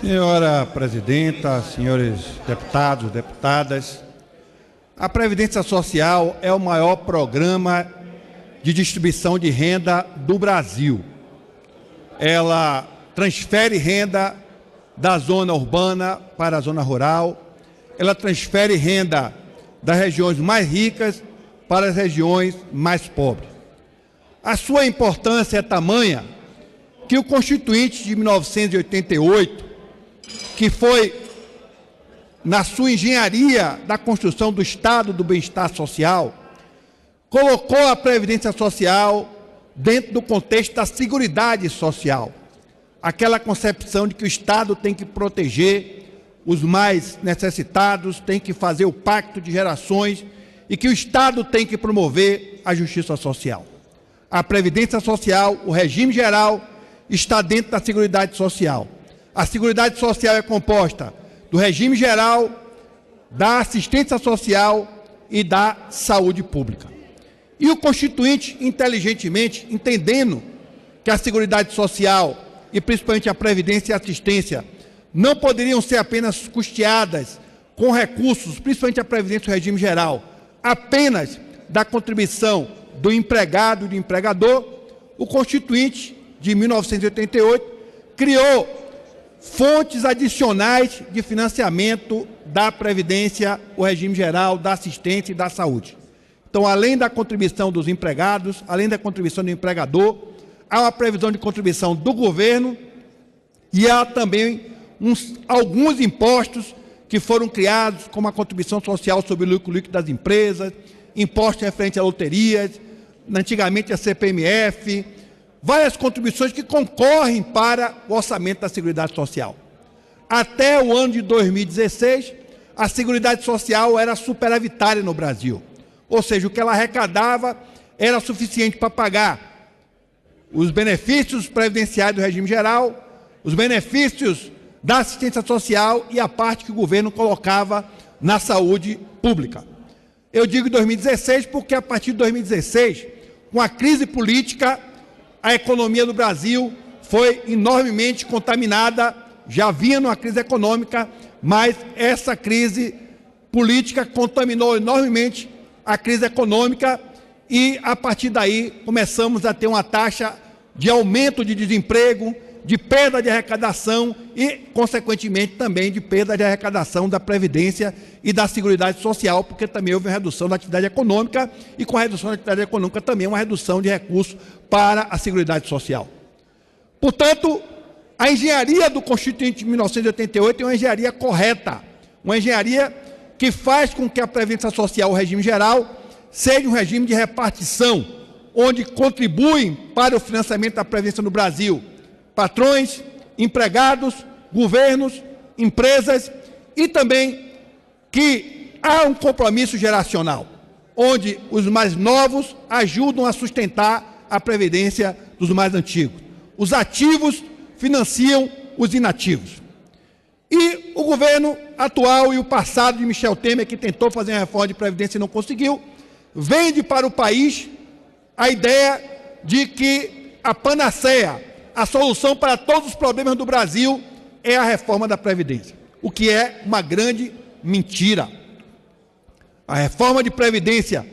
Senhora presidenta, senhores deputados, deputadas, a Previdência Social é o maior programa de distribuição de renda do Brasil. Ela transfere renda da zona urbana para a zona rural, ela transfere renda das regiões mais ricas para as regiões mais pobres. A sua importância é tamanha que o Constituinte de 1988, que foi na sua engenharia da construção do Estado do Bem-Estar Social, colocou a Previdência Social dentro do contexto da Seguridade Social. Aquela concepção de que o Estado tem que proteger os mais necessitados, tem que fazer o pacto de gerações e que o Estado tem que promover a justiça social. A Previdência Social, o regime geral, está dentro da Seguridade Social. A Seguridade Social é composta do regime geral, da assistência social e da saúde pública. E o Constituinte, inteligentemente, entendendo que a Seguridade Social e principalmente a Previdência e a Assistência não poderiam ser apenas custeadas com recursos, principalmente a Previdência e o regime geral, apenas da contribuição do empregado e do empregador, o Constituinte de 1988 criou fontes adicionais de financiamento da Previdência, o regime geral, da assistência e da saúde. Então, além da contribuição dos empregados, além da contribuição do empregador, há uma previsão de contribuição do governo e há também alguns impostos que foram criados, como a contribuição social sobre o lucro líquido das empresas, impostos referentes a loterias, antigamente a CPMF, várias contribuições que concorrem para o orçamento da Seguridade Social. Até o ano de 2016, a Seguridade Social era superavitária no Brasil. Ou seja, o que ela arrecadava era suficiente para pagar os benefícios previdenciários do regime geral, os benefícios da assistência social e a parte que o governo colocava na saúde pública. Eu digo 2016 porque a partir de 2016, com a crise política, a economia do Brasil foi enormemente contaminada, já vinha numa crise econômica, mas essa crise política contaminou enormemente a crise econômica e, a partir daí, começamos a ter uma taxa de aumento de desemprego, de perda de arrecadação e, consequentemente, também de perda de arrecadação da Previdência e da Seguridade Social, porque também houve uma redução da atividade econômica e, com a redução da atividade econômica, também uma redução de recursos para a Seguridade Social. Portanto, a engenharia do Constituinte de 1988 é uma engenharia correta, uma engenharia que faz com que a Previdência Social, o regime geral, seja um regime de repartição, onde contribuem para o financiamento da Previdência no Brasil patrões, empregados, governos, empresas e também que há um compromisso geracional, onde os mais novos ajudam a sustentar a previdência dos mais antigos. Os ativos financiam os inativos. E o governo atual e o passado de Michel Temer, que tentou fazer uma reforma de previdência e não conseguiu, vende para o país a ideia de que a panaceia, a solução para todos os problemas do Brasil é a reforma da Previdência, o que é uma grande mentira. A reforma de Previdência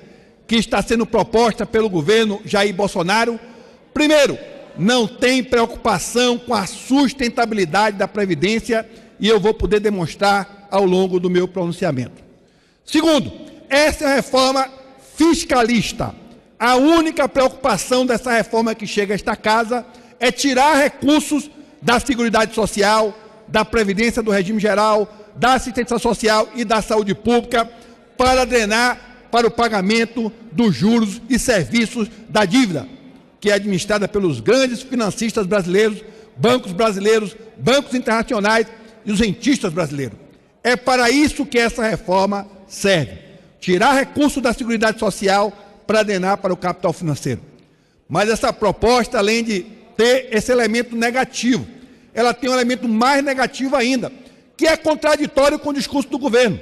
que está sendo proposta pelo governo Jair Bolsonaro, primeiro, não tem preocupação com a sustentabilidade da Previdência e eu vou poder demonstrar ao longo do meu pronunciamento. Segundo, essa é uma reforma fiscalista. A única preocupação dessa reforma que chega a esta casa é tirar recursos da Seguridade Social, da Previdência do regime geral, da assistência social e da saúde pública para drenar para o pagamento dos juros e serviços da dívida, que é administrada pelos grandes financistas brasileiros, bancos internacionais e os rentistas brasileiros. É para isso que essa reforma serve. Tirar recursos da Seguridade Social para drenar para o capital financeiro. Mas essa proposta, além de ter esse elemento negativo, ela tem um elemento mais negativo ainda, que é contraditório com o discurso do governo.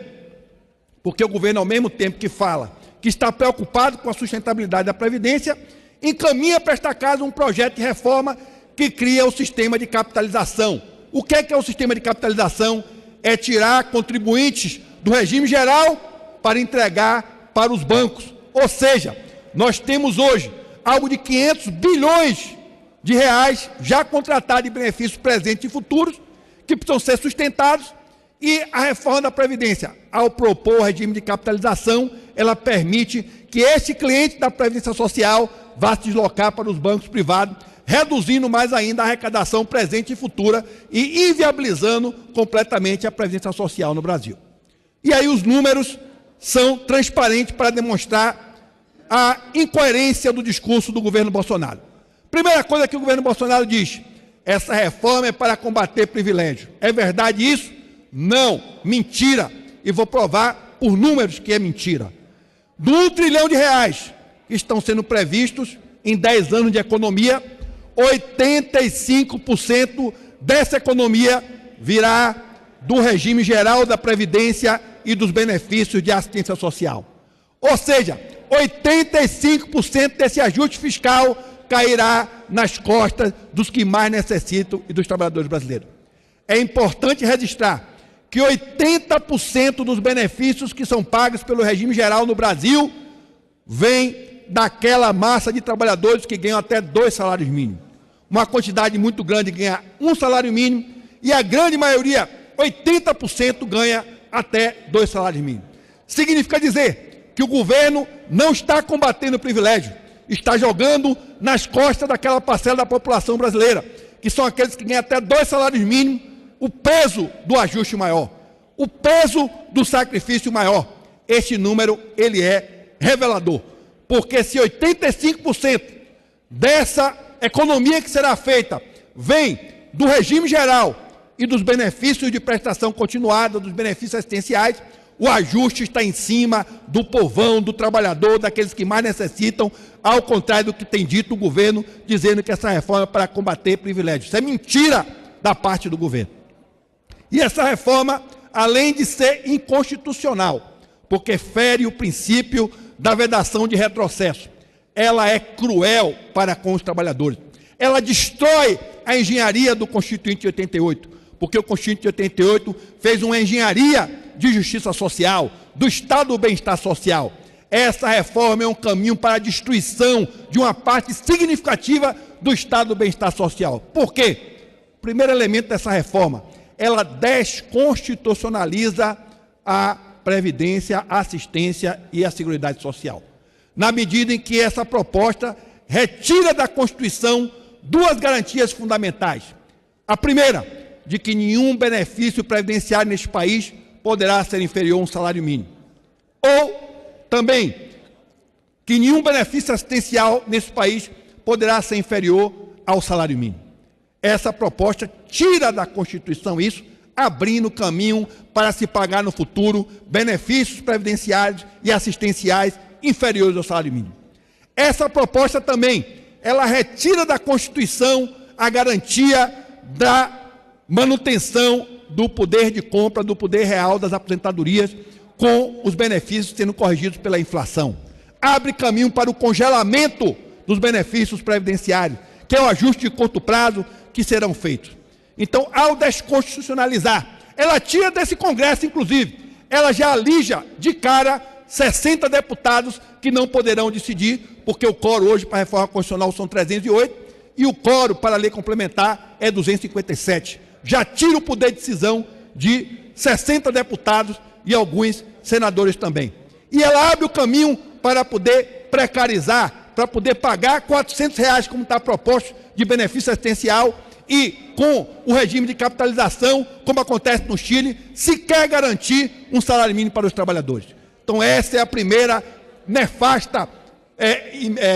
Porque o governo, ao mesmo tempo que fala que está preocupado com a sustentabilidade da Previdência, encaminha para esta casa um projeto de reforma que cria o sistema de capitalização, O que é o sistema de capitalização? É tirar contribuintes do regime geral para entregar para os bancos. Ou seja, nós temos hoje algo de 500 bilhões de reais já contratados de benefícios presentes e futuros, que precisam ser sustentados, e a reforma da Previdência, ao propor o regime de capitalização, ela permite que esse cliente da Previdência Social vá se deslocar para os bancos privados, reduzindo mais ainda a arrecadação presente e futura e inviabilizando completamente a Previdência Social no Brasil. E aí os números são transparentes para demonstrar a incoerência do discurso do governo Bolsonaro. Primeira coisa que o governo Bolsonaro diz: essa reforma é para combater privilégio. É verdade isso? Não, mentira. E vou provar por números que é mentira. Do 1 trilhão de reais que estão sendo previstos em 10 anos de economia, 85% dessa economia virá do regime geral da Previdência e dos benefícios de assistência social. Ou seja, 85% desse ajuste fiscal cairá nas costas dos que mais necessitam e dos trabalhadores brasileiros. É importante registrar que 80% dos benefícios que são pagos pelo regime geral no Brasil vem daquela massa de trabalhadores que ganham até 2 salários mínimos. Uma quantidade muito grande ganha 1 salário mínimo e a grande maioria, 80%, ganha até 2 salários mínimos. Significa dizer que o governo não está combatendo o privilégio, está jogando nas costas daquela parcela da população brasileira, que são aqueles que ganham até 2 salários mínimos, o peso do ajuste maior, o peso do sacrifício maior. Este número, ele é revelador, porque se 85% dessa economia que será feita vem do regime geral e dos benefícios de prestação continuada, dos benefícios assistenciais, o ajuste está em cima do povão, do trabalhador, daqueles que mais necessitam, ao contrário do que tem dito o governo, dizendo que essa reforma é para combater privilégios. Isso é mentira da parte do governo. E essa reforma, além de ser inconstitucional, porque fere o princípio da vedação de retrocesso, ela é cruel para com os trabalhadores. Ela destrói a engenharia do Constituinte de 88, porque o Constituinte de 88 fez uma engenharia de justiça social, do Estado do bem-estar social. Essa reforma é um caminho para a destruição de uma parte significativa do Estado do bem-estar social. Por quê? O primeiro elemento dessa reforma, ela desconstitucionaliza a Previdência, a assistência e a Seguridade Social, na medida em que essa proposta retira da Constituição 2 garantias fundamentais. A primeira, de que nenhum benefício previdenciário neste país poderá ser inferior a um salário mínimo. Ou, também, que nenhum benefício assistencial nesse país poderá ser inferior ao salário mínimo. Essa proposta tira da Constituição isso, abrindo caminho para se pagar no futuro benefícios previdenciários e assistenciais inferiores ao salário mínimo. Essa proposta também, ela retira da Constituição a garantia da manutenção do poder de compra, do poder real das aposentadorias, com os benefícios sendo corrigidos pela inflação. Abre caminho para o congelamento dos benefícios previdenciários, que é o ajuste de curto prazo que serão feitos. Então, ao desconstitucionalizar, ela tira desse Congresso, inclusive, ela já alija de cara 60 deputados que não poderão decidir, porque o quórum hoje para a reforma constitucional são 308 e o quórum para a lei complementar é 257. Já tira o poder de decisão de 60 deputados e alguns senadores também. E ela abre o caminho para poder precarizar, para poder pagar R$400, como está proposto, de benefício assistencial, e com o regime de capitalização, como acontece no Chile, se quer garantir um salário mínimo para os trabalhadores. Então essa é a primeira nefasta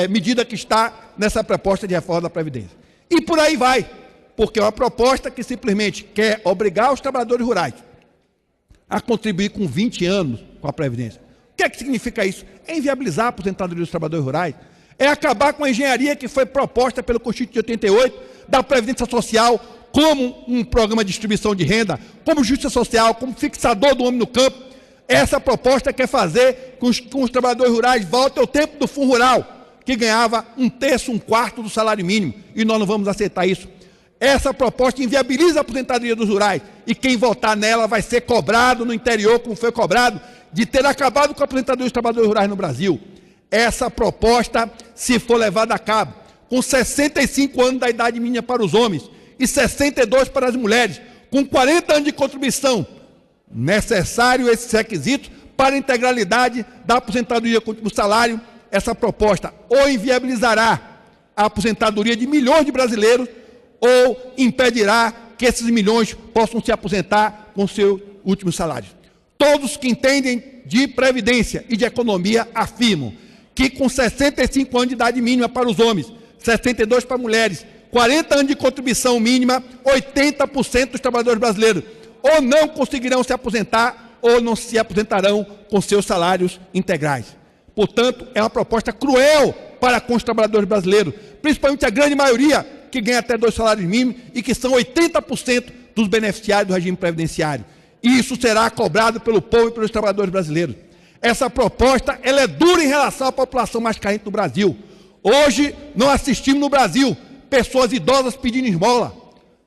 medida que está nessa proposta de reforma da Previdência. E por aí vai, porque é uma proposta que simplesmente quer obrigar os trabalhadores rurais a contribuir com 20 anos com a Previdência. O que é que significa isso? É inviabilizar a aposentadoria dos trabalhadores rurais, é acabar com a engenharia que foi proposta pelo Constituinte de 88, da Previdência Social como um programa de distribuição de renda, como justiça social, como fixador do homem no campo. Essa proposta quer fazer com que os trabalhadores rurais voltem ao tempo do Fundo Rural, que ganhava 1/3, 1/4 do salário mínimo, e nós não vamos aceitar isso. Essa proposta inviabiliza a aposentadoria dos rurais e quem votar nela vai ser cobrado no interior, como foi cobrado, de ter acabado com a aposentadoria dos trabalhadores rurais no Brasil. Essa proposta, se for levada a cabo, com 65 anos da idade mínima para os homens e 62 para as mulheres, com 40 anos de contribuição, necessário esses requisitos para a integralidade da aposentadoria com o salário, essa proposta ou inviabilizará a aposentadoria de milhões de brasileiros ou impedirá que esses milhões possam se aposentar com seus últimos salários. Todos que entendem de previdência e de economia afirmam que com 65 anos de idade mínima para os homens, 62 para mulheres, 40 anos de contribuição mínima, 80% dos trabalhadores brasileiros ou não conseguirão se aposentar ou não se aposentarão com seus salários integrais. Portanto, é uma proposta cruel para com os trabalhadores brasileiros, principalmente a grande maioria que ganha até 2 salários mínimos e que são 80% dos beneficiários do regime previdenciário. E isso será cobrado pelo povo e pelos trabalhadores brasileiros. Essa proposta ela é dura em relação à população mais carente do Brasil. Hoje, não assistimos no Brasil pessoas idosas pedindo esmola.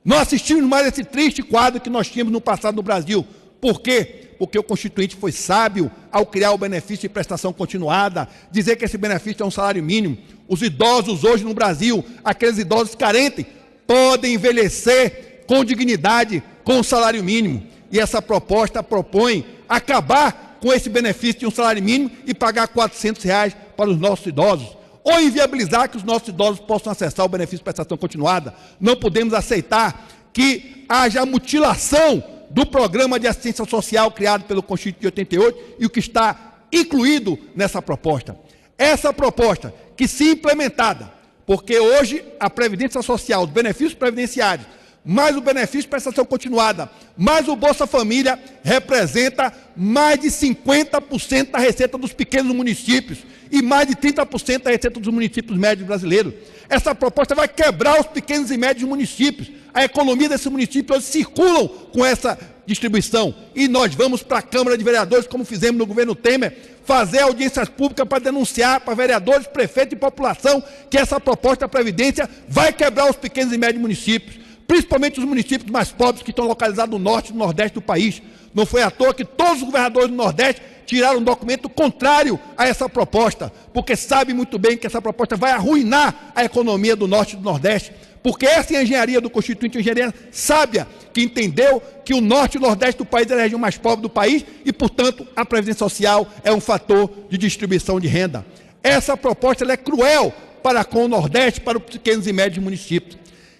Não assistimos mais esse triste quadro que nós tínhamos no passado no Brasil. Por quê? Porque o Constituinte foi sábio ao criar o benefício de prestação continuada, dizer que esse benefício é um salário mínimo. Os idosos hoje no Brasil, aqueles idosos carentes, podem envelhecer com dignidade, com o salário mínimo. E essa proposta propõe acabar com esse benefício de um salário mínimo e pagar R$400 para os nossos idosos. Ou inviabilizar que os nossos idosos possam acessar o benefício de prestação continuada. Não podemos aceitar que haja mutilação do programa de assistência social criado pelo Constituinte de 88 e o que está incluído nessa proposta. Essa proposta, que se implementada, porque hoje a Previdência Social, os benefícios previdenciários, mais o benefício de prestação continuada, mais o Bolsa Família, representa mais de 50% da receita dos pequenos municípios e mais de 30% da receita dos municípios médios brasileiros. Essa proposta vai quebrar os pequenos e médios municípios. A economia desses municípios circulam com essa distribuição. E nós vamos para a Câmara de Vereadores, como fizemos no governo Temer, fazer audiências públicas para denunciar para vereadores, prefeitos e população que essa proposta da Previdência vai quebrar os pequenos e médios municípios, principalmente os municípios mais pobres que estão localizados no norte e no nordeste do país. Não foi à toa que todos os governadores do Nordeste tiraram um documento contrário a essa proposta, porque sabem muito bem que essa proposta vai arruinar a economia do norte e do nordeste, porque essa é a engenharia do Constituinte, a engenharia sábia, que entendeu que o norte e o nordeste do país é a região mais pobre do país e, portanto, a Previdência Social é um fator de distribuição de renda. Essa proposta ela é cruel para com o Nordeste, para os pequenos e médios municípios.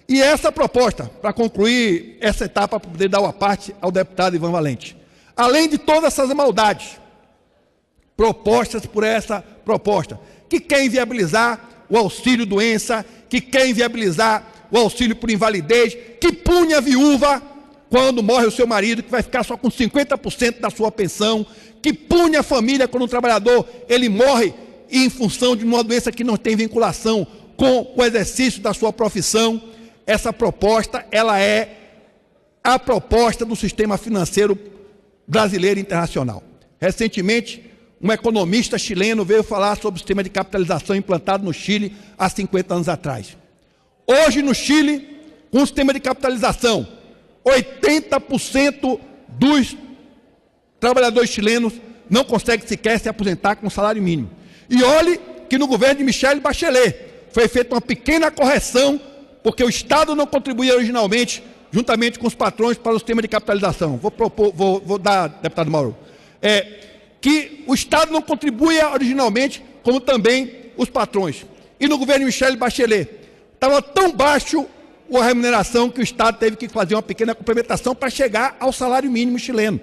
E essa proposta, para concluir essa etapa, para poder dar uma parte ao deputado Ivan Valente, além de todas essas maldades propostas por essa proposta, que quer inviabilizar o auxílio doença, que quer inviabilizar o auxílio por invalidez, que pune a viúva quando morre o seu marido, que vai ficar só com 50% da sua pensão, que pune a família quando o trabalhador ele morre em função de uma doença que não tem vinculação com o exercício da sua profissão. Essa proposta, ela é a proposta do sistema financeiro brasileiro e internacional. Recentemente, um economista chileno veio falar sobre o sistema de capitalização implantado no Chile há 50 anos atrás. Hoje, no Chile, com o sistema de capitalização, 80% dos trabalhadores chilenos não conseguem sequer se aposentar com salário mínimo. E olhe que no governo de Michelle Bachelet foi feita uma pequena correção, porque o Estado não contribuía originalmente, juntamente com os patrões, para o sistema de capitalização. Vou dar, deputado Mauro. Que o Estado não contribuía originalmente, como também os patrões. E no governo de Michelle Bachelet, estava tão baixo a remuneração que o Estado teve que fazer uma pequena complementação para chegar ao salário mínimo chileno.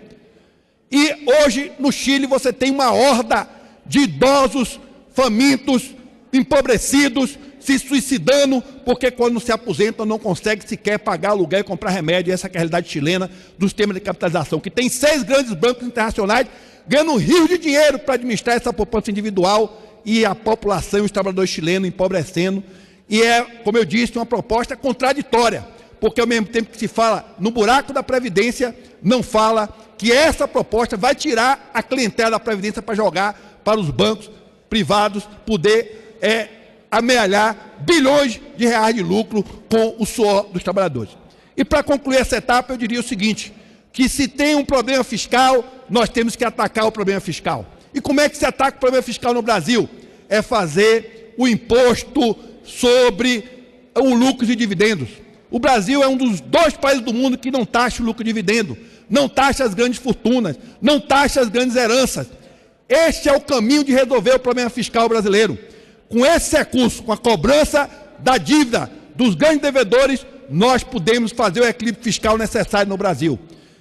E hoje, no Chile, você tem uma horda de idosos, famintos, empobrecidos, se suicidando, porque quando se aposentam não consegue sequer pagar aluguel e comprar remédio. Essa é a realidade chilena do sistema de capitalização, que tem 6 grandes bancos internacionais ganhando um rio de dinheiro para administrar essa poupança individual e a população e os trabalhadores chilenos empobrecendo. E é, como eu disse, uma proposta contraditória, porque ao mesmo tempo que se fala no buraco da Previdência, não fala que essa proposta vai tirar a clientela da Previdência para jogar para os bancos privados poder amealhar bilhões de reais de lucro com o suor dos trabalhadores. E para concluir essa etapa, eu diria o seguinte, que se tem um problema fiscal, nós temos que atacar o problema fiscal. E como é que se ataca o problema fiscal no Brasil? É fazer o imposto sobre o lucro e dividendos. O Brasil é um dos 2 países do mundo que não taxa o lucro e dividendo, não taxa as grandes fortunas, não taxa as grandes heranças. Este é o caminho de resolver o problema fiscal brasileiro. Com esse recurso, com a cobrança da dívida dos grandes devedores, nós podemos fazer o equilíbrio fiscal necessário no Brasil.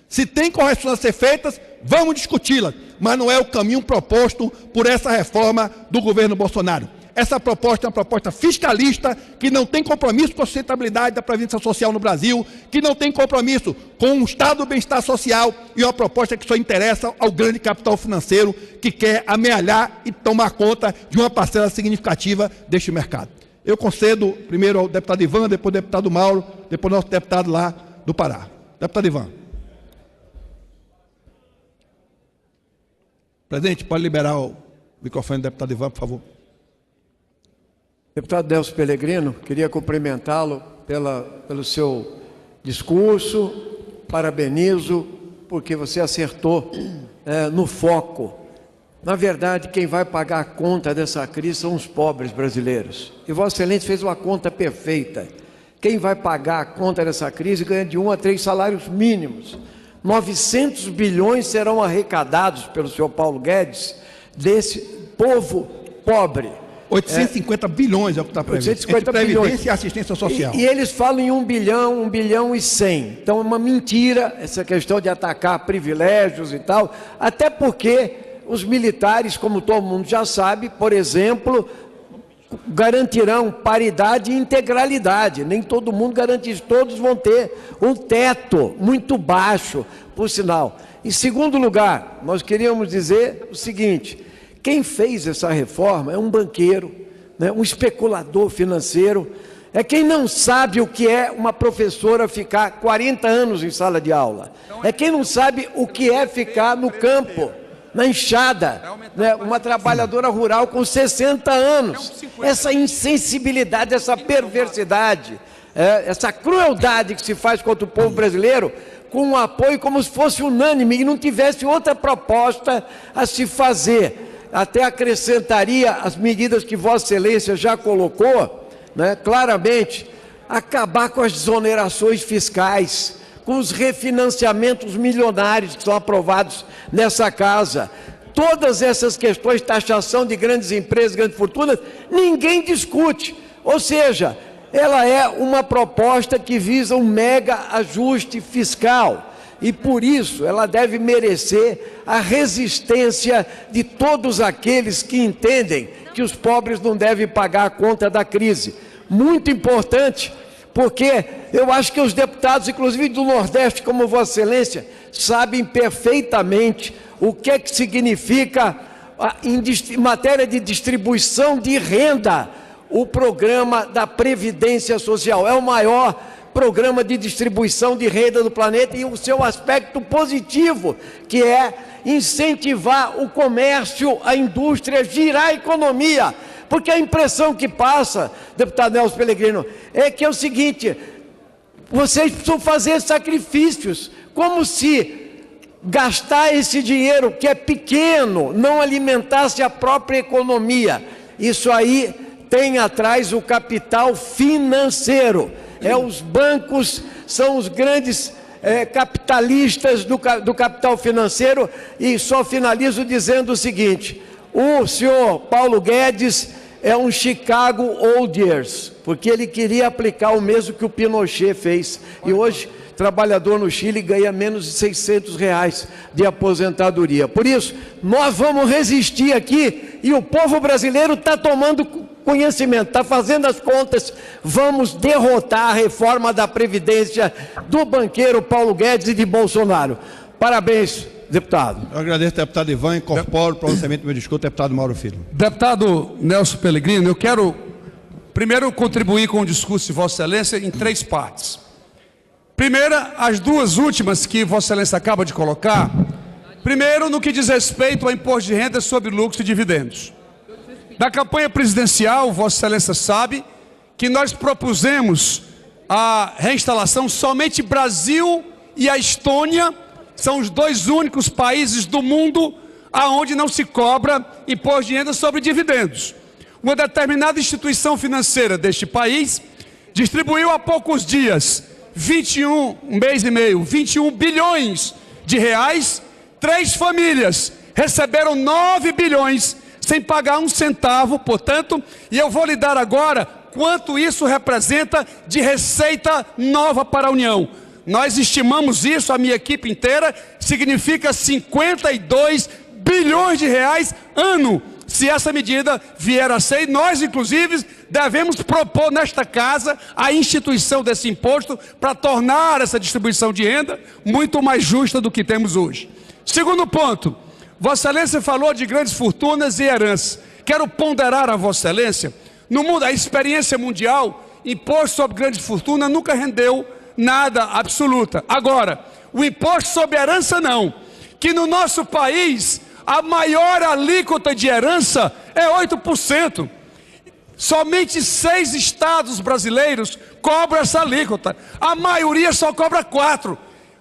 Se tem correções a ser feitas, vamos discuti-las, mas não é o caminho proposto por essa reforma do governo Bolsonaro. Essa proposta é uma proposta fiscalista, que não tem compromisso com a sustentabilidade da Previdência Social no Brasil, que não tem compromisso com o Estado do bem-estar social, e é uma proposta que só interessa ao grande capital financeiro, que quer amealhar e tomar conta de uma parcela significativa deste mercado. Eu concedo primeiro ao deputado Ivan, depois ao deputado Mauro, depois ao nosso deputado lá do Pará. Deputado Ivan. Presidente, pode liberar o microfone do deputado Ivan, por favor. Deputado Nelson Pellegrino, queria cumprimentá-lo pelo seu discurso, parabenizo, porque você acertou no foco. Na verdade, quem vai pagar a conta dessa crise são os pobres brasileiros. E Vossa Excelência fez uma conta perfeita. Quem vai pagar a conta dessa crise ganha de 1 a 3 salários mínimos. 900 bilhões serão arrecadados pelo senhor Paulo Guedes desse povo pobre. 850 bilhões é o que está previsto, 850 entre Previdência bilhões. e assistência social. E eles falam em 1 bilhão e 100. Então é uma mentira essa questão de atacar privilégios e tal, até porque os militares, como todo mundo já sabe, por exemplo, garantirão paridade e integralidade. Nem todo mundo garante isso, todos vão ter um teto muito baixo, por sinal. Em segundo lugar, nós queríamos dizer o seguinte: quem fez essa reforma é um banqueiro, né, um especulador financeiro, é quem não sabe o que é uma professora ficar 40 anos em sala de aula, é quem não sabe o que é ficar no campo, na enxada, né, uma trabalhadora rural com 60 anos. Essa insensibilidade, essa perversidade, essa crueldade que se faz contra o povo brasileiro, com um apoio como se fosse unânime e não tivesse outra proposta a se fazer. Até acrescentaria as medidas que Vossa Excelência já colocou, né, claramente, acabar com as desonerações fiscais, com os refinanciamentos milionários que são aprovados nessa casa. Todas essas questões, taxação de grandes empresas, grandes fortunas, ninguém discute. Ou seja, ela é uma proposta que visa um mega ajuste fiscal. E por isso ela deve merecer a resistência de todos aqueles que entendem que os pobres não devem pagar a conta da crise. Muito importante, porque eu acho que os deputados, inclusive do Nordeste, como Vossa Excelência, sabem perfeitamente o que é que significa, em matéria de distribuição de renda, o programa da Previdência Social. É o maior programa de distribuição de renda do planeta e o seu aspecto positivo, que é incentivar o comércio, a indústria, girar a economia. Porque a impressão que passa, deputado Nelson Pellegrino, é que é o seguinte: vocês precisam fazer sacrifícios, como se gastar esse dinheiro, que é pequeno, não alimentasse a própria economia. Isso aí tem atrás o capital financeiro. Os bancos são os grandes capitalistas do capital financeiro. E só finalizo dizendo o seguinte: o senhor Paulo Guedes é um Chicago Old Years, porque ele queria aplicar o mesmo que o Pinochet fez. E hoje, trabalhador no Chile ganha menos de R$600 de aposentadoria. Por isso, nós vamos resistir aqui, e o povo brasileiro está tomando conhecimento, está fazendo as contas. Vamos derrotar a reforma da Previdência do banqueiro Paulo Guedes e de Bolsonaro. Parabéns, deputado. Eu agradeço, deputado Ivan, incorporo o pronunciamento do meu discurso, deputado Mauro Filho. Deputado Nelson Pellegrino, eu quero primeiro contribuir com o discurso de Vossa Excelência em 3 partes. Primeira, as 2 últimas que Vossa Excelência acaba de colocar. Primeiro, no que diz respeito ao imposto de renda sobre lucros e dividendos. Na campanha presidencial, Vossa Excelência sabe que nós propusemos a reinstalação. Somente Brasil e a Estônia são os dois únicos países do mundo aonde não se cobra imposto de renda sobre dividendos. Uma determinada instituição financeira deste país distribuiu há poucos dias 21 bilhões de reais. 3 famílias receberam 9 bilhões sem pagar um centavo, portanto, e eu vou lhe dar agora quanto isso representa de receita nova para a União. Nós estimamos isso, a minha equipe inteira, significa 52 bilhões de reais ano, se essa medida vier a ser. E nós, inclusive, devemos propor nesta casa a instituição desse imposto para tornar essa distribuição de renda muito mais justa do que temos hoje. Segundo ponto, Vossa Excelência falou de grandes fortunas e heranças. Quero ponderar a Vossa Excelência, no mundo, a experiência mundial, imposto sobre grandes fortunas nunca rendeu nada absoluta. Agora, o imposto sobre herança não, que no nosso país a maior alíquota de herança é 8%. Somente 6 estados brasileiros cobram essa alíquota. A maioria só cobra 4%.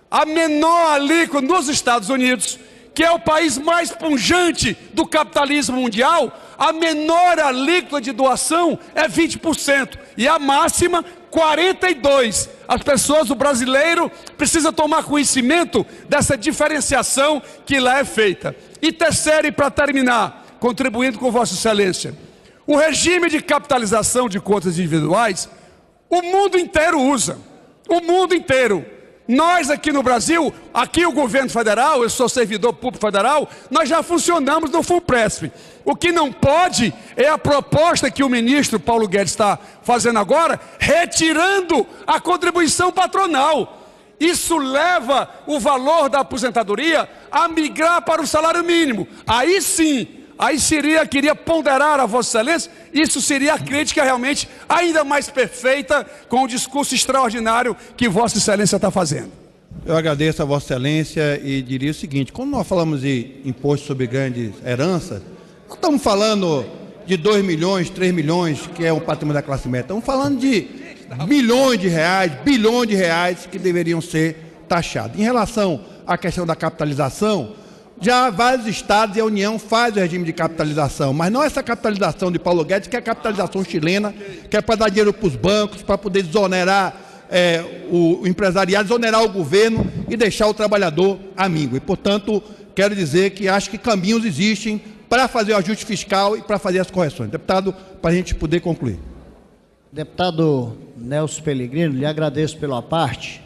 A menor alíquota nos Estados Unidos, que é o país mais pujante do capitalismo mundial, a menor alíquota de doação é 20%. E a máxima, 42%. As pessoas, o brasileiro, precisa tomar conhecimento dessa diferenciação que lá é feita. E terceiro, e para terminar, contribuindo com Vossa Excelência, o regime de capitalização de contas individuais, o mundo inteiro usa. O mundo inteiro. Nós aqui no Brasil, aqui o governo federal, eu sou servidor público federal, nós já funcionamos no FUNPRESP. O que não pode é a proposta que o ministro Paulo Guedes está fazendo agora, retirando a contribuição patronal. Isso leva o valor da aposentadoria a migrar para o salário mínimo. Aí sim, queria ponderar a Vossa Excelência, isso seria a crítica realmente ainda mais perfeita com o discurso extraordinário que Vossa Excelência está fazendo. Eu agradeço a Vossa Excelência e diria o seguinte: quando nós falamos de imposto sobre grandes heranças, não estamos falando de 2 milhões, 3 milhões, que é o patrimônio da classe média. Estamos falando de milhões de reais, bilhões de reais que deveriam ser taxados. Em relação à questão da capitalização, já vários estados e a União faz o regime de capitalização, mas não essa capitalização de Paulo Guedes, que é a capitalização chilena, que é para dar dinheiro para os bancos, para poder desonerar o empresariado, desonerar o governo e deixar o trabalhador amigo. E, portanto, quero dizer que acho que caminhos existem para fazer o ajuste fiscal e para fazer as correções. Deputado, para a gente poder concluir. Deputado Nelson Pellegrino, lhe agradeço pela parte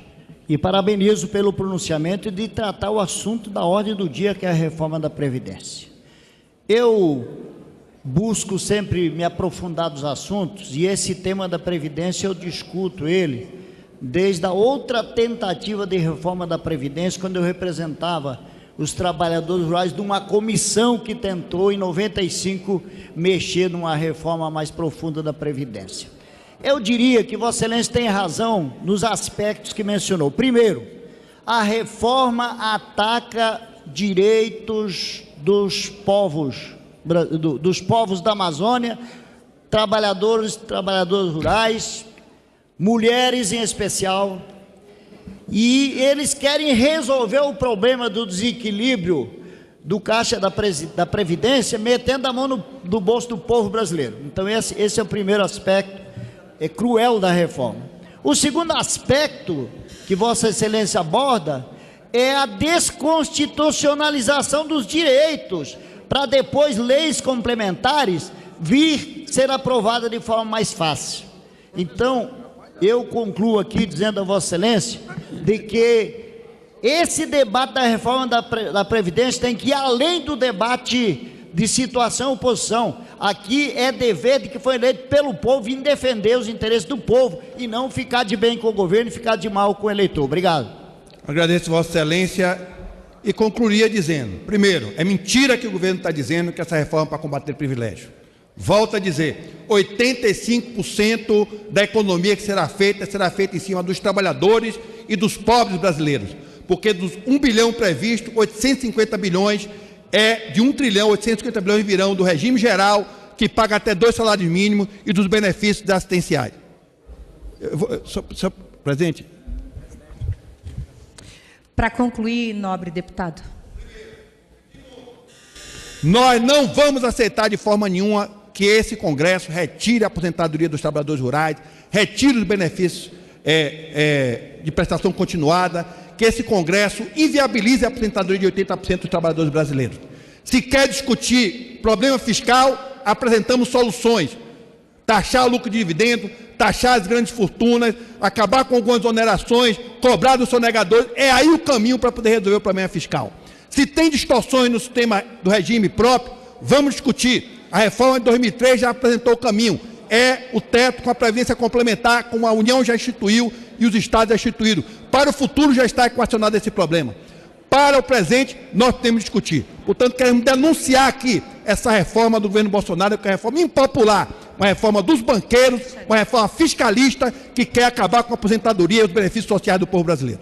e parabenizo pelo pronunciamento de tratar o assunto da ordem do dia, que é a reforma da Previdência. Eu busco sempre me aprofundar dos assuntos e esse tema da Previdência eu discuto ele desde a outra tentativa de reforma da Previdência, quando eu representava os trabalhadores rurais de uma comissão que tentou em 95 mexer numa reforma mais profunda da Previdência. Eu diria que Vossa Excelência tem razão nos aspectos que mencionou. Primeiro, a reforma ataca direitos dos povos da Amazônia, trabalhadores rurais, mulheres em especial, e eles querem resolver o problema do desequilíbrio do caixa da Previdência, metendo a mão no bolso do povo brasileiro. Então esse é o primeiro aspecto cruel da reforma. O segundo aspecto que Vossa Excelência aborda é a desconstitucionalização dos direitos, para depois leis complementares vir ser aprovada de forma mais fácil. Então, eu concluo aqui dizendo a Vossa Excelência de que esse debate da reforma da Previdência tem que ir além do debate de situação e oposição. Aqui é dever de que foi eleito pelo povo em defender os interesses do povo e não ficar de bem com o governo e ficar de mal com o eleitor. Obrigado. Agradeço Vossa Excelência e concluiria dizendo: primeiro, é mentira que o governo está dizendo que essa reforma é para combater privilégio. Volto a dizer, 85% da economia que será feita em cima dos trabalhadores e dos pobres brasileiros, porque dos 1 bilhão previsto, 850 bilhões de 1 trilhão, 850 bilhões virão do regime geral, que paga até 2 salários mínimos e dos benefícios assistenciais. Senhor presidente. Para concluir, nobre deputado. Nós não vamos aceitar de forma nenhuma que esse Congresso retire a aposentadoria dos trabalhadores rurais, retire os benefícios de prestação continuada, que esse Congresso inviabilize a aposentadoria de 80% dos trabalhadores brasileiros. Se quer discutir problema fiscal, apresentamos soluções. Taxar o lucro de dividendo, taxar as grandes fortunas, acabar com algumas onerações, cobrar dos sonegadores, é aí o caminho para poder resolver o problema fiscal. Se tem distorções no sistema do regime próprio, vamos discutir. A reforma de 2003 já apresentou o caminho. É o teto com a previdência complementar, como a União já instituiu e os Estados já instituíram. Para o futuro já está equacionado esse problema. Para o presente, nós temos que discutir. Portanto, queremos denunciar aqui essa reforma do governo Bolsonaro, que é uma reforma impopular, uma reforma dos banqueiros, uma reforma fiscalista que quer acabar com a aposentadoria e os benefícios sociais do povo brasileiro.